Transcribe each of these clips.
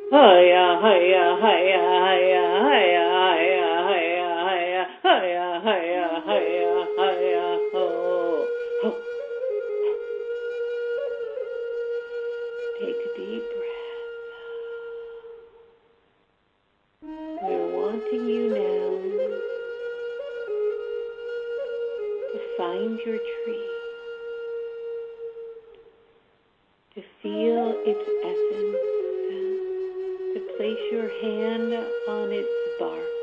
Hiya, hiya, hiya, hiya, hiya, hiya, hiya, hiya, hiya, hiya, hiya, hiya, ho, ho. Take a deep breath. We're wanting you now to find your tree, to feel its essence, to place your hand on its bark.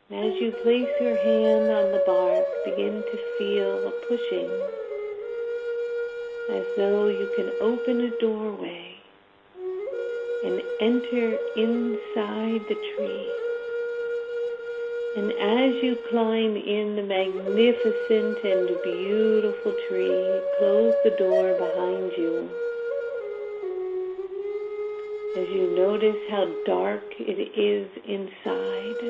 And as you place your hand on the bark, begin to feel a pushing, as though you can open a doorway and enter inside the tree. And as you climb in the magnificent and beautiful tree, close the door behind you. As you notice how dark it is inside,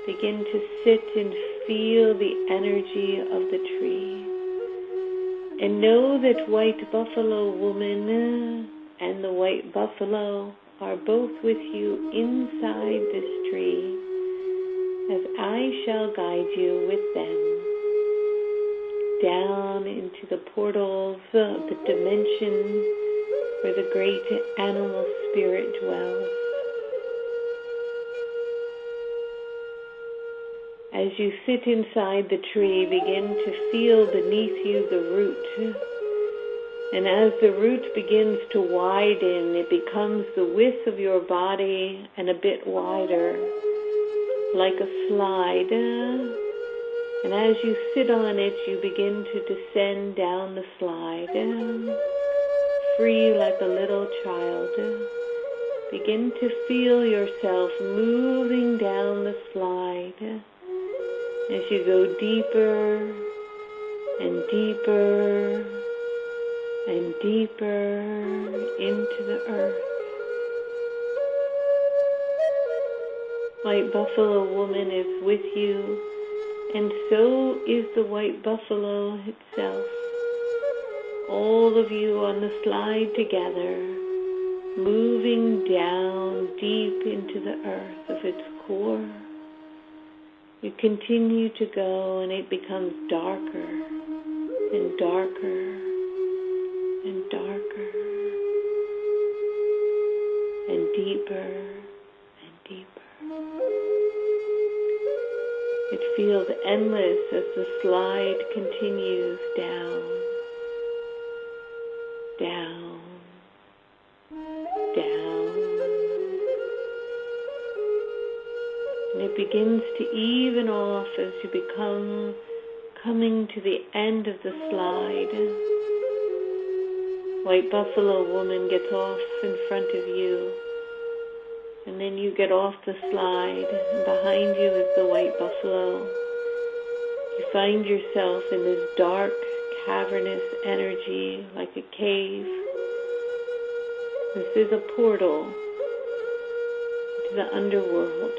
begin to sit and feel the energy of the tree. And know that White Buffalo Woman and the White Buffalo are both with you inside this tree, as I shall guide you with them down into the portals of the dimension where the great animal spirit dwells. As you sit inside the tree, begin to feel beneath you the root. And as the root begins to widen, it becomes the width of your body and a bit wider, like a slide. And as you sit on it, you begin to descend down the slide, free like a little child. Begin to feel yourself moving down the slide as you go deeper and deeper and deeper into the earth. White Buffalo Woman is with you, and so is the White Buffalo itself. All of you on the slide together, moving down deep into the earth of its core. You continue to go, and it becomes darker and darker and darker and deeper and deeper. It feels endless as the slide continues down, down, down. And it begins to even off as you coming to the end of the slide. White Buffalo Woman gets off in front of you, and then you get off the slide, and behind you is the White Buffalo. You find yourself in this dark, cavernous energy like a cave. This is a portal to the underworld.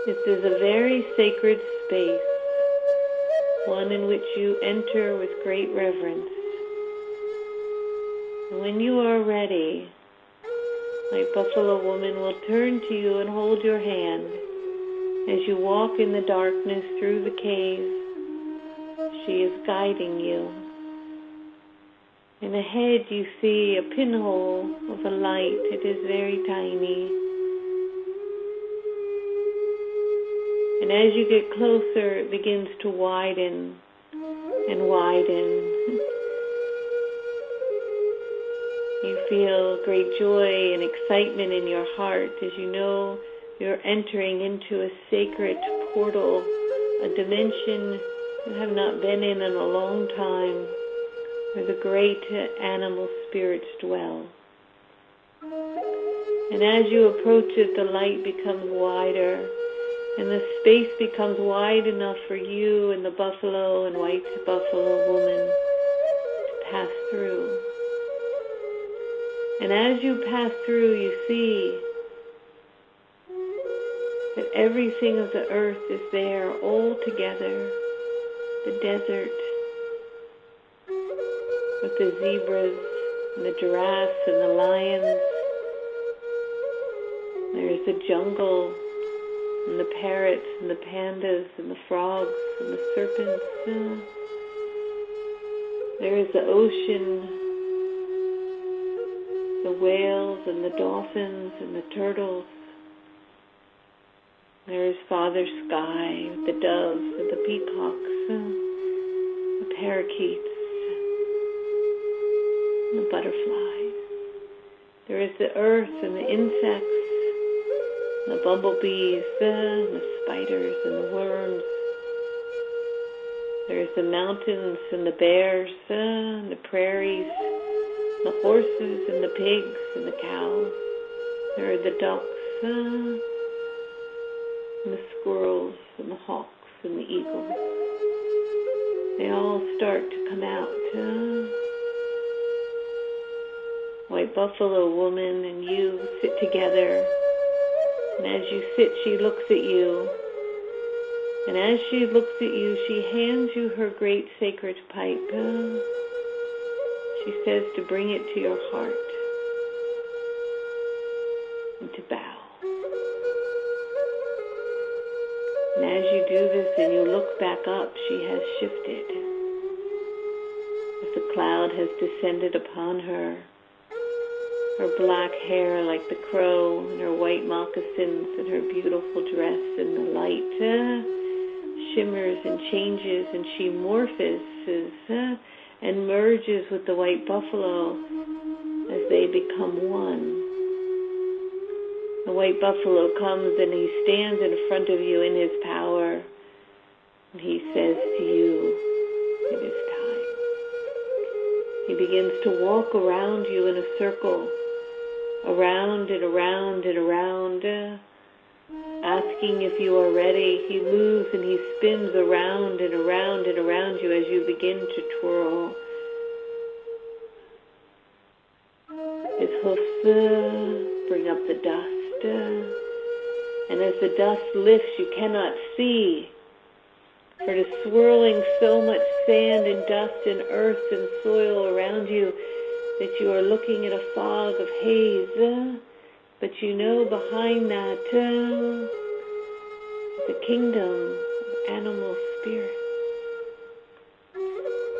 This is a very sacred space, one in which you enter with great reverence. And when you are ready, White Buffalo Woman will turn to you and hold your hand as you walk in the darkness through the cave. She is guiding you. And ahead you see a pinhole of a light. It is very tiny. And as you get closer, it begins to widen and widen. You feel great joy and excitement in your heart as you know you're entering into a sacred portal, a dimension you have not been in a long time, where the great animal spirits dwell. And as you approach it, the light becomes wider, and the space becomes wide enough for you and the Buffalo and White Buffalo Woman to pass through. And as you pass through, you see that everything of the earth is there all together. The desert, with the zebras and the giraffes and the lions. There's the jungle and the parrots and the pandas and the frogs and the serpents. There is the ocean, the whales and the dolphins and the turtles. There is Father Sky with the doves and the peacocks, the parakeets, and the butterflies. There is the earth and the insects, and the bumblebees, and the spiders and the worms. There is the mountains and the bears, and the prairies, the horses and the pigs and the cows. There are the ducks, and the squirrels and the hawks and the eagles. They all start to come out. White buffalo woman and you sit together. And as you sit, she looks at you. And as she looks at you, she hands you her great sacred pipe. She says to bring it to your heart and to bow. And as you do this and you look back up, she has shifted. As the cloud has descended upon her, her black hair like the crow, and her white moccasins, and her beautiful dress in the light shimmers and changes, and she morphoses and merges with the white buffalo as they become one. The white buffalo comes and he stands in front of you in his power, and he says to you, it is time. He begins to walk around you in a circle, around and around and around, asking if you are ready. He moves and he spins around and around and around you as you begin to twirl. His hoofs bring up the dust, and as the dust lifts, you cannot see, for it is swirling so much sand and dust and earth and soil around you that you are looking at a fog of haze, but you know behind that is a kingdom of animal spirits.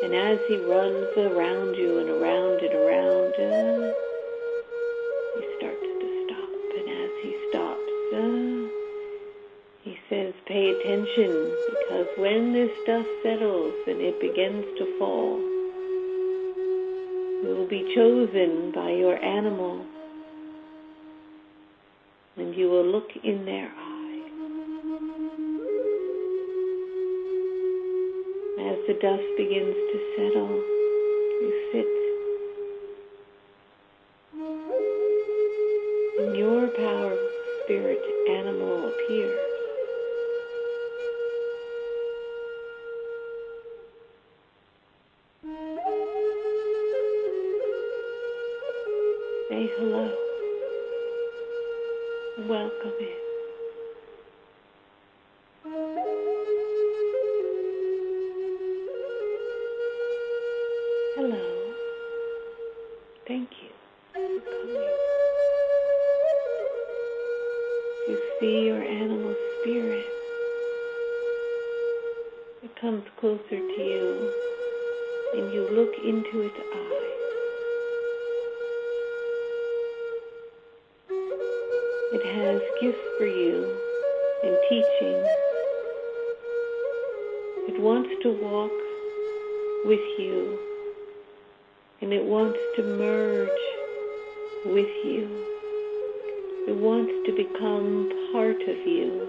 And as he runs around you and around and around, he starts to stop. And as he stops, he says, pay attention, because when this dust settles and it begins to fall, you will be chosen by your animal, and you will look in their eye. As the dust begins to settle, you sit, and your power spirit animal appears. Say hello. Welcome in. Hello. Thank you for coming. You see your animal spirit. It comes closer to you, and you look into its eyes. It has gifts for you in teaching. It wants to walk with you, and it wants to merge with you. It wants to become part of you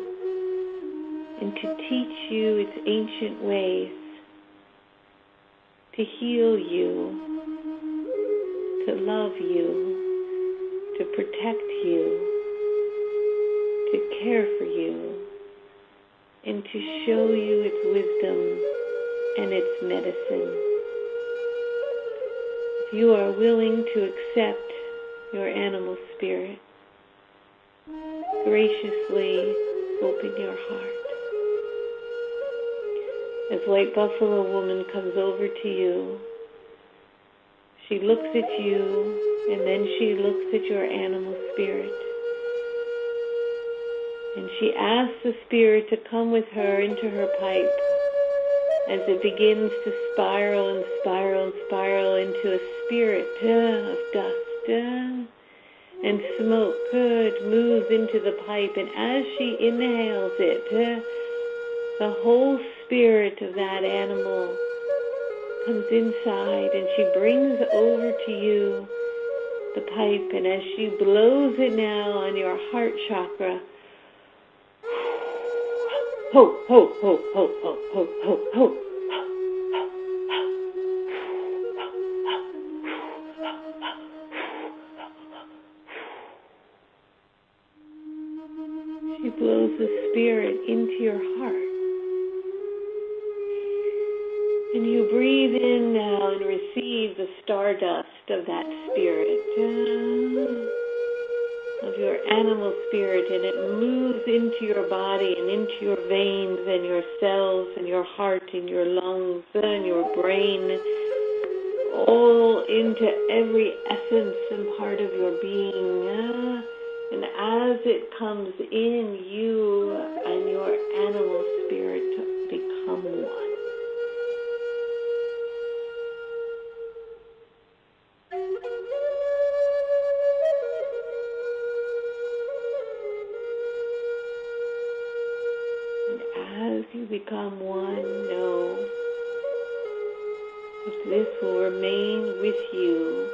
and to teach you its ancient ways, to heal you, to love you, to protect you, to care for you, and to show you its wisdom and its medicine. If you are willing to accept your animal spirit, graciously open your heart. As White Buffalo Woman comes over to you, She looks at you, and then she looks at your animal spirit. And she asks the spirit to come with her into her pipe as it begins to spiral and spiral and spiral into a spirit of dust and smoke. It moves into the pipe, and as she inhales it, the whole spirit of that animal comes inside, and she brings over to you the pipe, and as she blows it now on your heart chakra, ho, ho, ho, ho, ho, ho, ho, ho. She blows the spirit into your heart. And you breathe in now and receive the stardust of that spirit, of your animal spirit, and it moves into your body and into your veins and your cells and your heart and your lungs and your brain, all into every essence and part of your being. And as it comes in, you and your animal spirit become one. As you become one, know that this will remain with you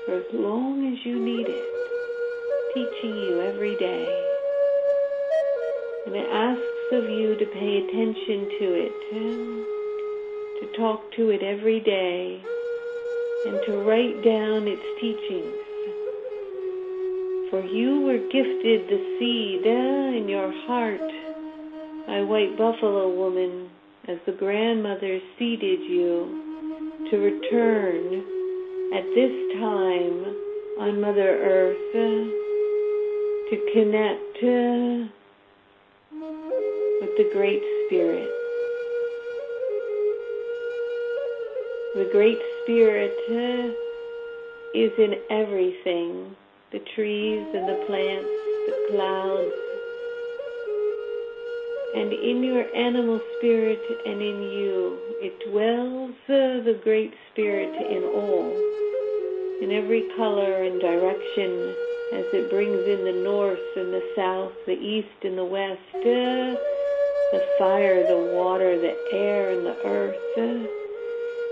for as long as you need it, teaching you every day. And it asks of you to pay attention to it, to talk to it every day, and to write down its teachings. For you were gifted the seed in your heart by White Buffalo Woman as the grandmother seeded you to return at this time on Mother Earth to connect with the Great Spirit. The Great Spirit is in everything, the trees and the plants, the clouds, and in your animal spirit and in you, it dwells the Great Spirit in all, in every color and direction, as it brings in the north and the south, the east and the west, the fire, the water, the air, and the earth.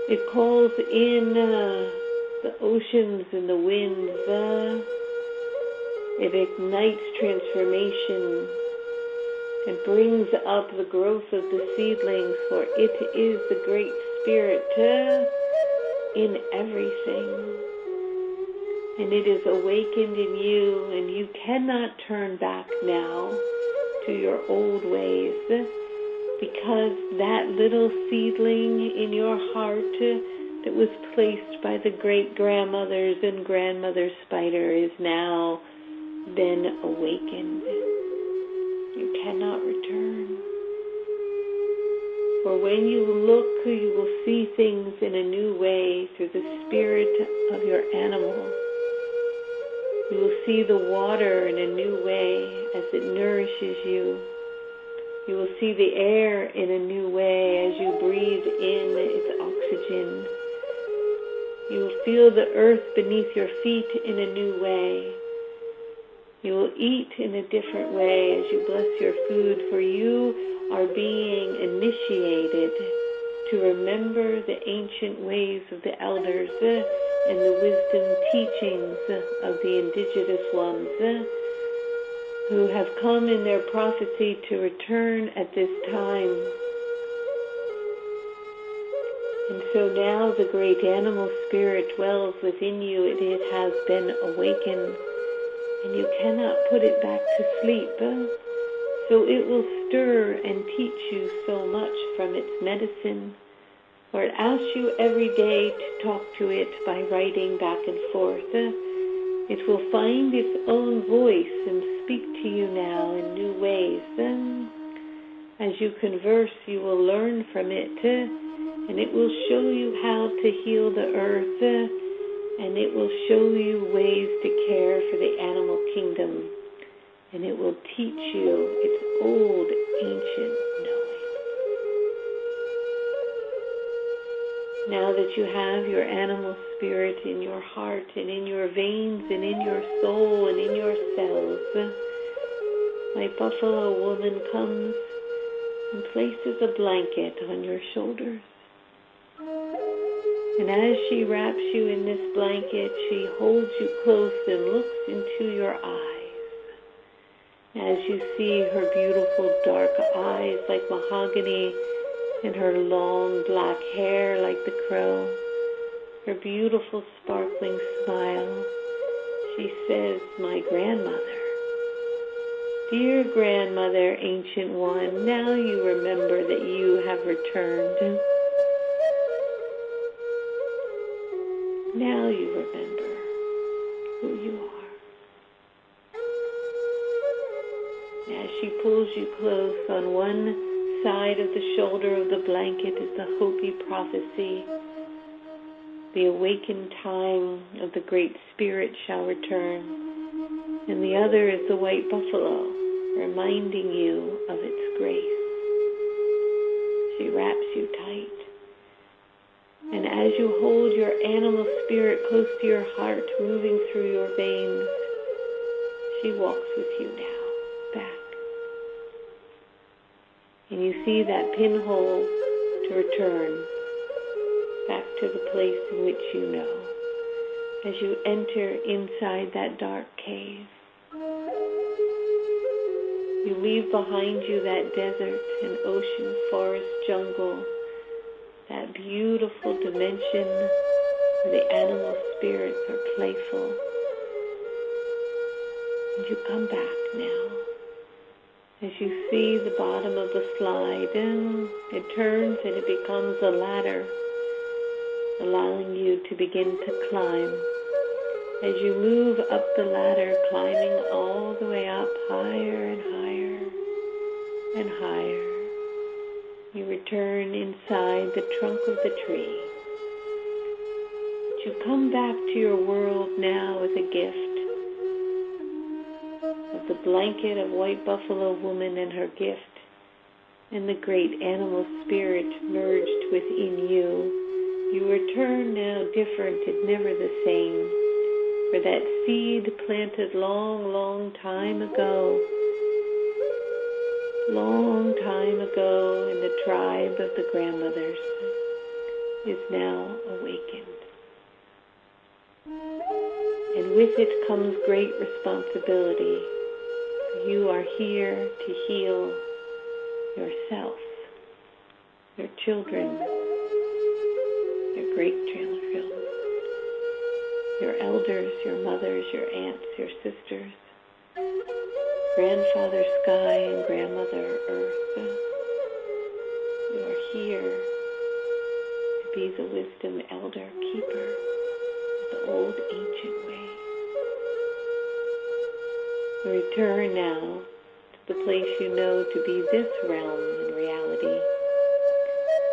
It calls in the oceans and the winds. It ignites transformation. It brings up the growth of the seedlings, for it is the Great Spirit in everything. And it is awakened in you, and you cannot turn back now to your old ways, because that little seedling in your heart that was placed by the great-grandmothers and grandmother spider is now been awakened. You cannot return. For when you look, you will see things in a new way through the spirit of your animal. You will see the water in a new way as it nourishes you. You will see the air in a new way as you breathe in its oxygen. You will feel the earth beneath your feet in a new way. You will eat in a different way as you bless your food, for you are being initiated to remember the ancient ways of the elders and the wisdom teachings of the indigenous ones who have come in their prophecy to return at this time. And so now the great animal spirit dwells within you. It has been awakened. And you cannot put it back to sleep. So it will stir and teach you so much from its medicine. For it asks you every day to talk to it by writing back and forth. It will find its own voice and speak to you now in new ways. As you converse, you will learn from it, and it will show you how to heal the earth and it will show you ways to care for the animal kingdom, and it will teach you its old, ancient knowing. Now that you have your animal spirit in your heart and in your veins and in your soul and in your cells, my buffalo woman comes and places a blanket on your shoulders. And as she wraps you in this blanket, she holds you close and looks into your eyes. As you see her beautiful dark eyes like mahogany and her long black hair like the crow, her beautiful sparkling smile, she says, "My grandmother. Dear grandmother, ancient one, now you remember that you have returned. Now you remember who you are." As she pulls you close, on one side of the shoulder of the blanket is the Hopi prophecy. The awakened time of the Great Spirit shall return. And the other is the white buffalo, reminding you of its grace. She wraps you tight. And as you hold your animal spirit close to your heart, moving through your veins, she walks with you now, back. And you see that pinhole to return, back to the place in which you know, as you enter inside that dark cave. You leave behind you that desert and ocean, forest, jungle, that beautiful dimension where the animal spirits are playful. And you come back now. As you see the bottom of the slide, it turns and it becomes a ladder, allowing you to begin to climb. As you move up the ladder, climbing all the way up, higher and higher and higher, you return inside the trunk of the tree. But you come back to your world now with a gift of the blanket of white buffalo woman and her gift, and the great animal spirit merged within you. You return now different and never the same. For that seed planted long, long time ago in the tribe of the grandmothers is now awakened. And with it comes great responsibility. You are here to heal yourself, your children, your great-grandchildren, your elders, your mothers, your aunts, your sisters, grandfather sky and grandmother earth. You are here to be the wisdom elder keeper of the old ancient way. You return now to the place you know to be this realm in reality,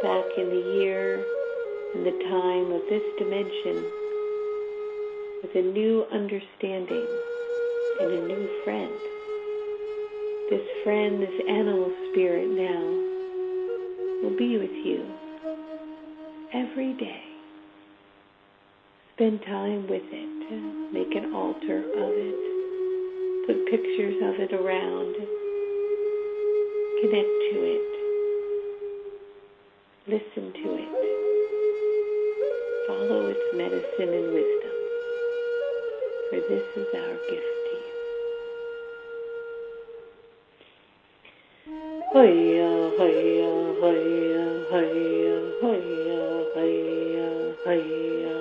back in the year and the time of this dimension, with a new understanding and a new friend. This friend, this animal spirit now, will be with you every day. Spend time with it. Make an altar of it. Put pictures of it around. Connect to it. Listen to it. Follow its medicine and wisdom. For this is our gift to you. Hiya, hiya, hiya, hiya, hiya, hiya, hiya.